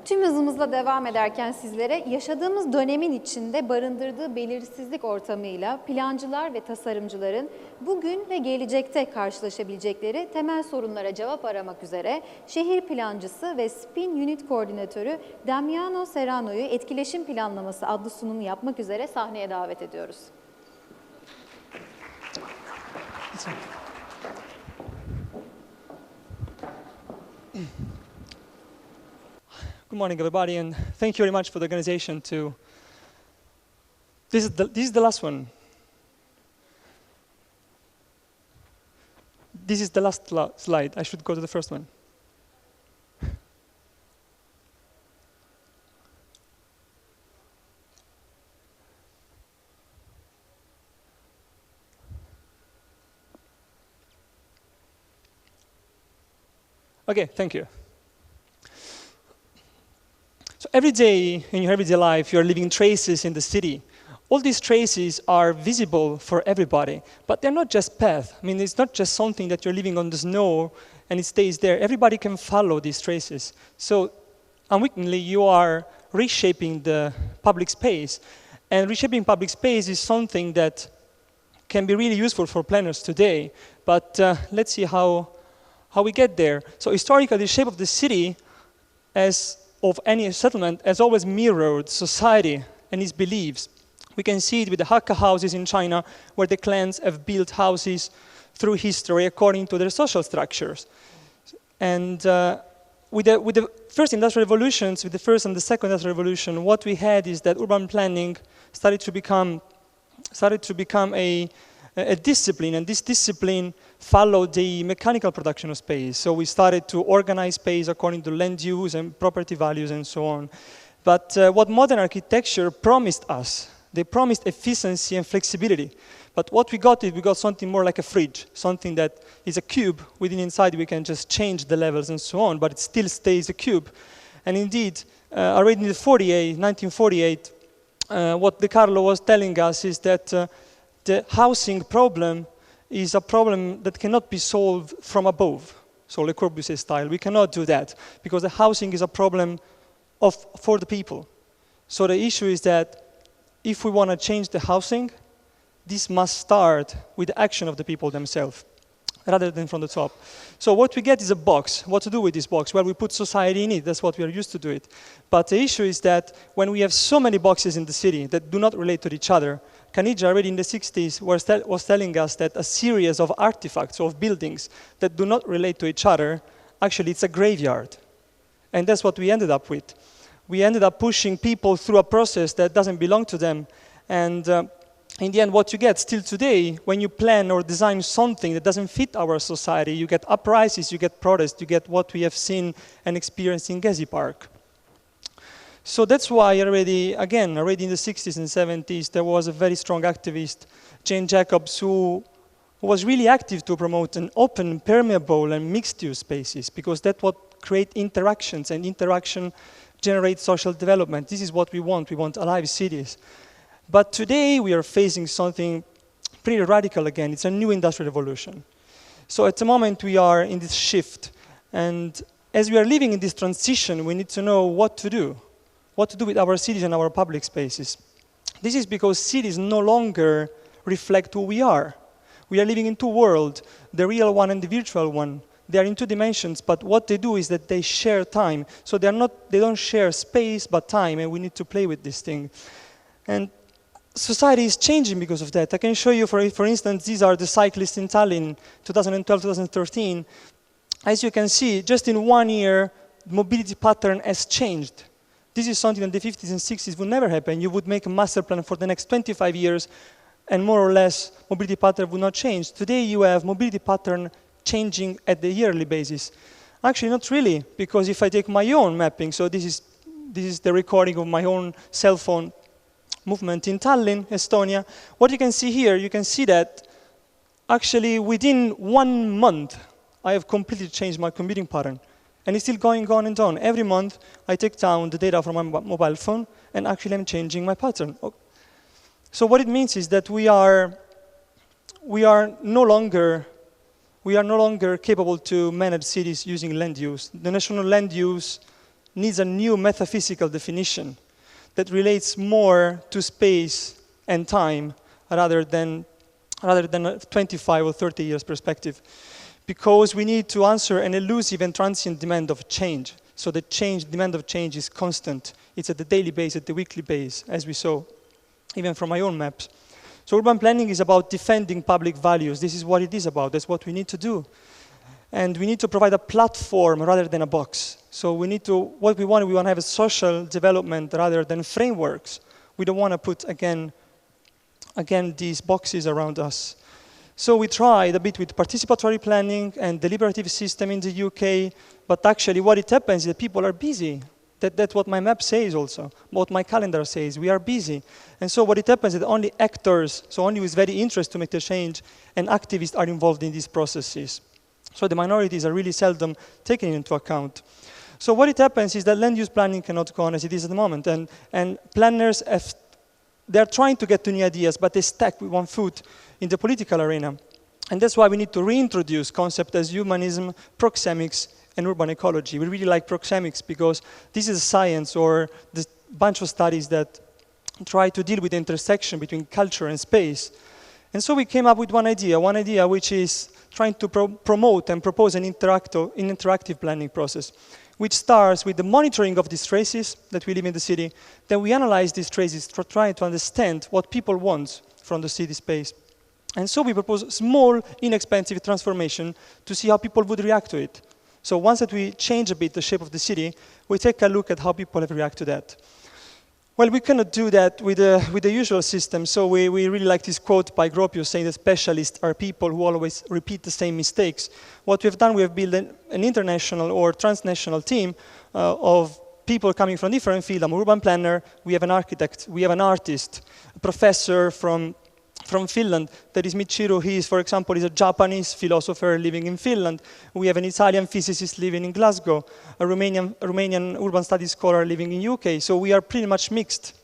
Tüm hızımızla devam ederken sizlere yaşadığımız dönemin içinde barındırdığı belirsizlik ortamıyla plancılar ve tasarımcıların bugün ve gelecekte karşılaşabilecekleri temel sorunlara cevap aramak üzere şehir plancısı ve Spin Unit Koordinatörü Damiano Cerrone'yu Etkileşim Planlaması adlı sunumu yapmak üzere sahneye davet ediyoruz. Good morning, everybody, and thank you very much for the organization to... This is the last one. This is the last slide. I should go to the first one. Okay, thank you. So every day in your everyday life, you're leaving traces in the city. All these traces are visible for everybody, but they're not just paths. I mean, it's not just something that you're leaving on the snow and it stays there. Everybody can follow these traces. So unwittingly, you are reshaping the public space. And reshaping public space is something that can be really useful for planners today. But let's see how we get there. So historically, the shape of the city of any settlement has always mirrored society and its beliefs. We can see it with the Hakka houses in China, where the clans have built houses through history according to their social structures. And with the first industrial revolutions, with the first and the second industrial revolution, what we had is that urban planning started to become a discipline, and this discipline followed the mechanical production of space. So we started to organize space according to land use and property values and so on. But what modern architecture promised us, they promised efficiency and flexibility. But what we got something more like a fridge, something that is a cube. Within inside we can just change the levels and so on, but it still stays a cube. And indeed, already in 1948, what De Carlo was telling us is that the housing problem is a problem that cannot be solved from above. So Le Corbusier style, we cannot do that because the housing is a problem for the people. So the issue is that if we want to change the housing, this must start with the action of the people themselves, rather than from the top. So what we get is a box. What to do with this box? Well, we put society in it. That's what we are used to do it. But the issue is that when we have so many boxes in the city that do not relate to each other, Caniggia already in the 60s was telling us that a series of artifacts, of buildings that do not relate to each other, actually it's a graveyard. And that's what we ended up with. We ended up pushing people through a process that doesn't belong to them. And in the end, what you get still today, when you plan or design something that doesn't fit our society, you get uprisings, you get protests, you get what we have seen and experienced in Gezi Park. So that's why already in the 60s and 70s, there was a very strong activist, Jane Jacobs, who was really active to promote an open, permeable, and mixed-use spaces, because that's what creates interactions, and interaction generates social development. This is what we want. We want alive cities. But today, we are facing something pretty radical again. It's a new industrial revolution. So at the moment, we are in this shift. And as we are living in this transition, we need to know what to do with our cities and our public spaces. This is because cities no longer reflect who we are. We are living in two worlds, the real one and the virtual one. They are in two dimensions, but what they do is that they share time. So they don't share space, but time, and we need to play with this thing. And society is changing because of that. I can show you, for instance, these are the cyclists in Tallinn, 2012, 2013. As you can see, just in 1 year, mobility pattern has changed. This is something in the 50s and 60s would never happen. You would make a master plan for the next 25 years, and more or less, mobility pattern would not change. Today, you have mobility pattern changing at the yearly basis. Actually, not really, because if I take my own mapping, so this is the recording of my own cell phone movement in Tallinn, Estonia. What you can see here, you can see that actually within 1 month, I have completely changed my commuting pattern. And it's still going on and on. Every month, I take down the data from my mobile phone, and actually I'm changing my pattern. So what it means is that we are no longer capable to manage cities using land use. The national land use needs a new metaphysical definition that relates more to space and time rather than a 25 or 30 years perspective. Because we need to answer an elusive and transient demand of change. So the demand of change is constant. It's at the daily base, at the weekly base, as we saw, even from my own maps. So urban planning is about defending public values. This is what it is about. That's what we need to do. And we need to provide a platform rather than a box. So we want to have a social development rather than frameworks. We don't want to put, again, these boxes around us. So we tried a bit with participatory planning and deliberative system in the UK, but actually what it happens is that people are busy. That's what my map says also, what my calendar says, we are busy. And so what it happens is that only actors, so only with very interest to make the change, and activists are involved in these processes. So the minorities are really seldom taken into account. So what it happens is that land use planning cannot go on as it is at the moment, and planners they're trying to get to new ideas, but they stack with one foot in the political arena. And that's why we need to reintroduce concepts as humanism, proxemics, and urban ecology. We really like proxemics because this is a science or this bunch of studies that try to deal with the intersection between culture and space. And so we came up with one idea which is trying to promote and propose an interactive planning process, which starts with the monitoring of these traces that we live in the city. Then we analyze these traces to try to understand what people want from the city space. And so we propose small, inexpensive transformation to see how people would react to it. So once that we change a bit the shape of the city, we take a look at how people have reacted to that. Well, we cannot do that with the usual system. So we really like this quote by Gropius saying that specialists are people who always repeat the same mistakes. What we've done, we have built an international or transnational team of people coming from different fields. I'm an urban planner, we have an architect, we have an artist, a professor from Finland, that is Michiru. He is, for example, is a Japanese philosopher living in Finland. We have an Italian physicist living in Glasgow, a Romanian urban studies scholar living in UK. So we are pretty much mixed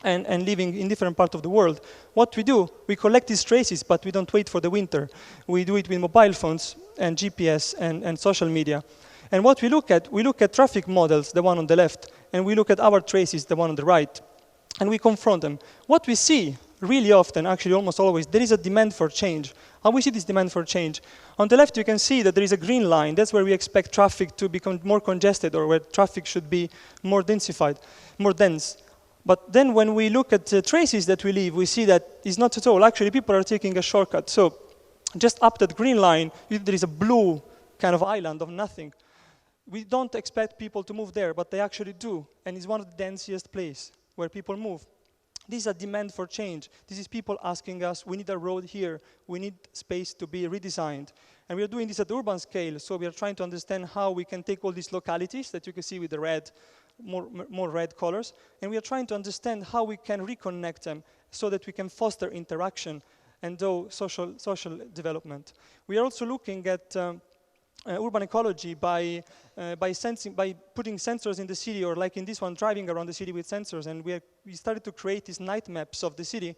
and living in different parts of the world. What we do, we collect these traces, but we don't wait for the winter. We do it with mobile phones and GPS and social media. And what we look at traffic models, the one on the left, and we look at our traces, the one on the right, and we confront them. What we see really often, actually almost always, there is a demand for change. How we see this demand for change? On the left, you can see that there is a green line. That's where we expect traffic to become more congested or where traffic should be more densified, more dense. But then when we look at the traces that we leave, we see that it's not at all. Actually, people are taking a shortcut. So just up that green line, there is a blue kind of island of nothing. We don't expect people to move there, but they actually do. And it's one of the densest places where people move. This is a demand for change. This is people asking us, we need a road here, we need space to be redesigned. And we are doing this at the urban scale, so we are trying to understand how we can take all these localities that you can see with the red, more red colors, and we are trying to understand how we can reconnect them so that we can foster interaction and do social development. We are also looking at urban ecology by putting sensors in the city, or like in this one, driving around the city with sensors. And we started to create these night maps of the city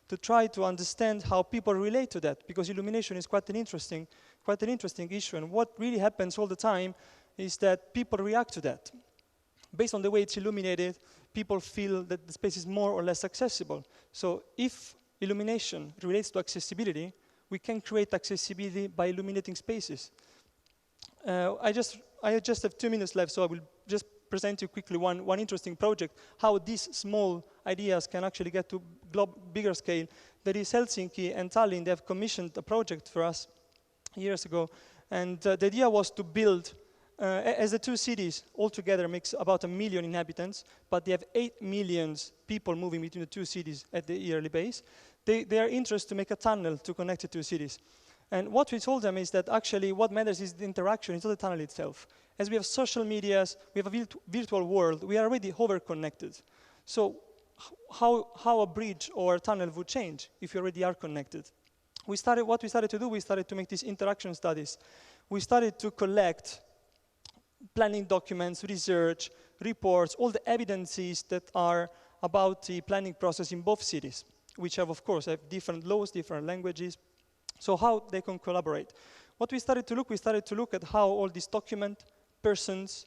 to try to understand how people relate to that, because illumination is quite an interesting issue. And what really happens all the time is that people react to that. Based on the way it's illuminated, people feel that the space is more or less accessible. So if illumination relates to accessibility, we can create accessibility by illuminating spaces. I just have 2 minutes left, so I will just present you quickly one interesting project, how these small ideas can actually get to bigger scale. There is Helsinki and Tallinn. They have commissioned a project for us years ago, and the idea was to build, as the two cities altogether makes about 1 million inhabitants, but they have 8 million people moving between the two cities at the yearly base. They are interested to make a tunnel to connect the two cities. And what we told them is that actually what matters is the interaction, it's not the tunnel itself. As we have social medias, we have a virtual world, we are already over-connected. So how a bridge or a tunnel would change if you already are connected? What we started to do, we started to make these interaction studies. We started to collect planning documents, research, reports, all the evidences that are about the planning process in both cities, which have, of course, different laws, different languages. So how they can collaborate. What we started to look at how all these document, persons,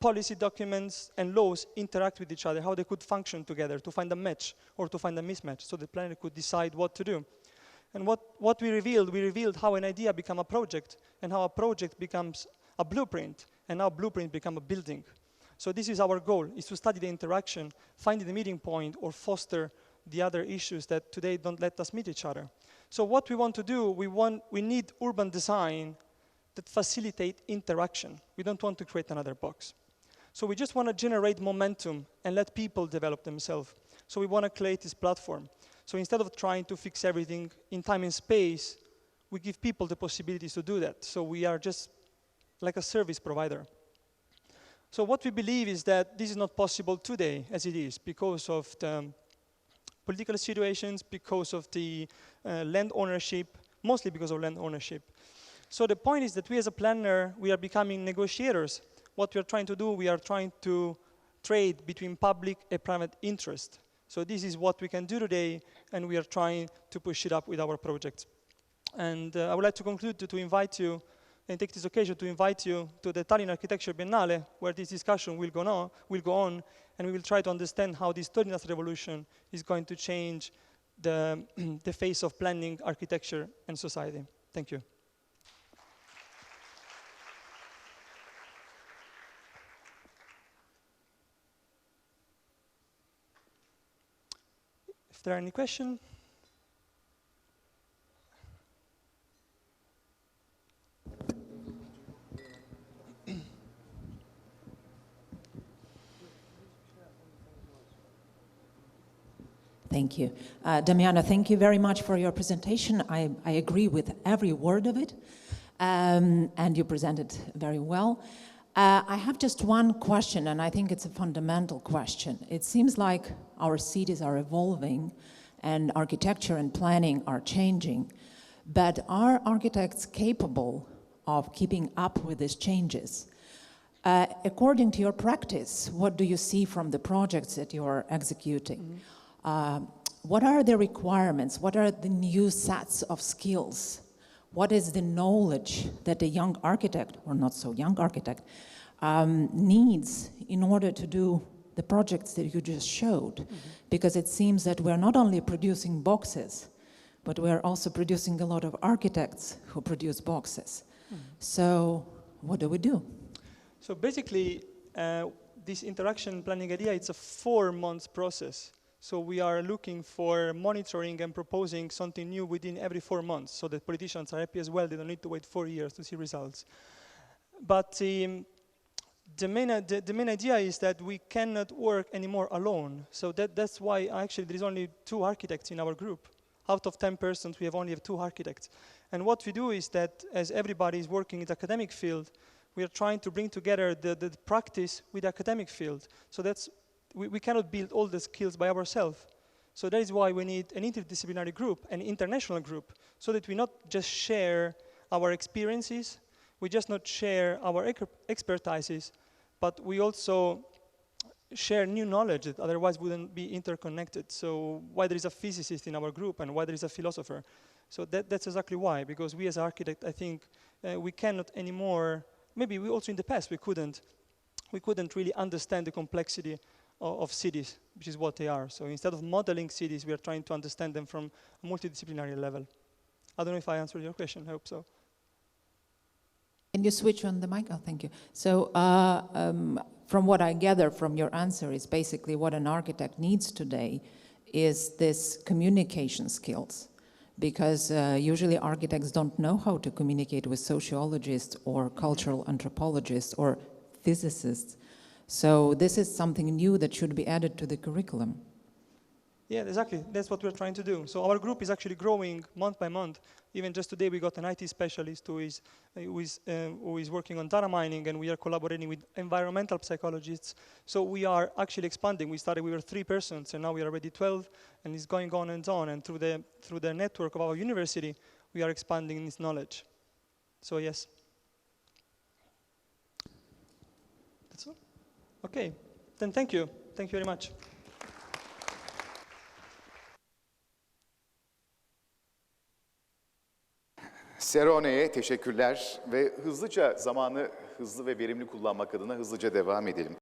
policy documents and laws interact with each other, how they could function together to find a match or to find a mismatch, so the planner could decide what to do. And what we revealed how an idea becomes a project, and how a project becomes a blueprint, and how a blueprint becomes a building. So this is our goal, is to study the interaction, find the meeting point, or foster the other issues that today don't let us meet each other. So what we want to do, we need urban design that facilitate interaction. We don't want to create another box. So we just want to generate momentum and let people develop themselves. So we want to create this platform. So instead of trying to fix everything in time and space, we give people the possibilities to do that. So we are just like a service provider. So what we believe is that this is not possible today as it is because of the political situations, because of the land ownership, mostly because of land ownership. So the point is that we as a planner, we are becoming negotiators. What we are trying to do, we are trying to trade between public and private interest. So this is what we can do today, and we are trying to push it up with our projects. And I would like to conclude to invite you, and take this occasion to invite you to the Tallinn Architecture Biennale, where this discussion will go on, and we will try to understand how this third industrial revolution is going to change the face of planning, architecture, and society. Thank you. If there are any questions. Thank you. Damiano, thank you very much for your presentation. I agree with every word of it, and you presented very well. I have just one question, and I think it's a fundamental question. It seems like our cities are evolving, and architecture and planning are changing, but are architects capable of keeping up with these changes? According to your practice, what do you see from the projects that you are executing? What are the requirements? What are the new sets of skills? What is the knowledge that a young architect, or not so young architect, needs in order to do the projects that you just showed? Mm-hmm. Because it seems that we're not only producing boxes, but we're also producing a lot of architects who produce boxes. Mm-hmm. So what do we do? So basically, this interaction planning idea, it's a 4-month process. So we are looking for monitoring and proposing something new within every 4 months, so that politicians are happy as well. They don't need to wait 4 years to see results. But the main idea is that we cannot work anymore alone. So that's why actually there is only 2 architects in our group. Out of 10 persons, we only have 2 architects. And what we do is that as everybody is working in the academic field, we are trying to bring together the practice with the academic field. So that's we cannot build all the skills by ourselves. So that is why we need an interdisciplinary group, an international group, so that we not just share our experiences, we just not share our expertises, but we also share new knowledge that otherwise wouldn't be interconnected. So why there is a physicist in our group and why there is a philosopher. So that's exactly why, because we as architects, I think we cannot anymore, maybe we also in the past we couldn't really understand the complexity of cities, which is what they are. So instead of modeling cities, we are trying to understand them from a multidisciplinary level. I don't know if I answered your question, I hope so. Can you switch on the mic? Oh, thank you. So from what I gather from your answer is basically what an architect needs today is this communication skills. Because usually architects don't know how to communicate with sociologists or cultural anthropologists or physicists. So this is something new that should be added to the curriculum. Yeah, exactly. That's what we're trying to do. So our group is actually growing month by month. Even just today, we got an IT specialist who is working on data mining, and we are collaborating with environmental psychologists. So we are actually expanding. We were 3 persons, and now we are already 12, and it's going on and on. And through the network of our university, we are expanding this knowledge. So yes. That's all. Okay. Then thank you. Thank you very much. Cerrone'ye teşekkürler ve hızlıca zamanı hızlı ve verimli kullanmak adına hızlıca devam edelim.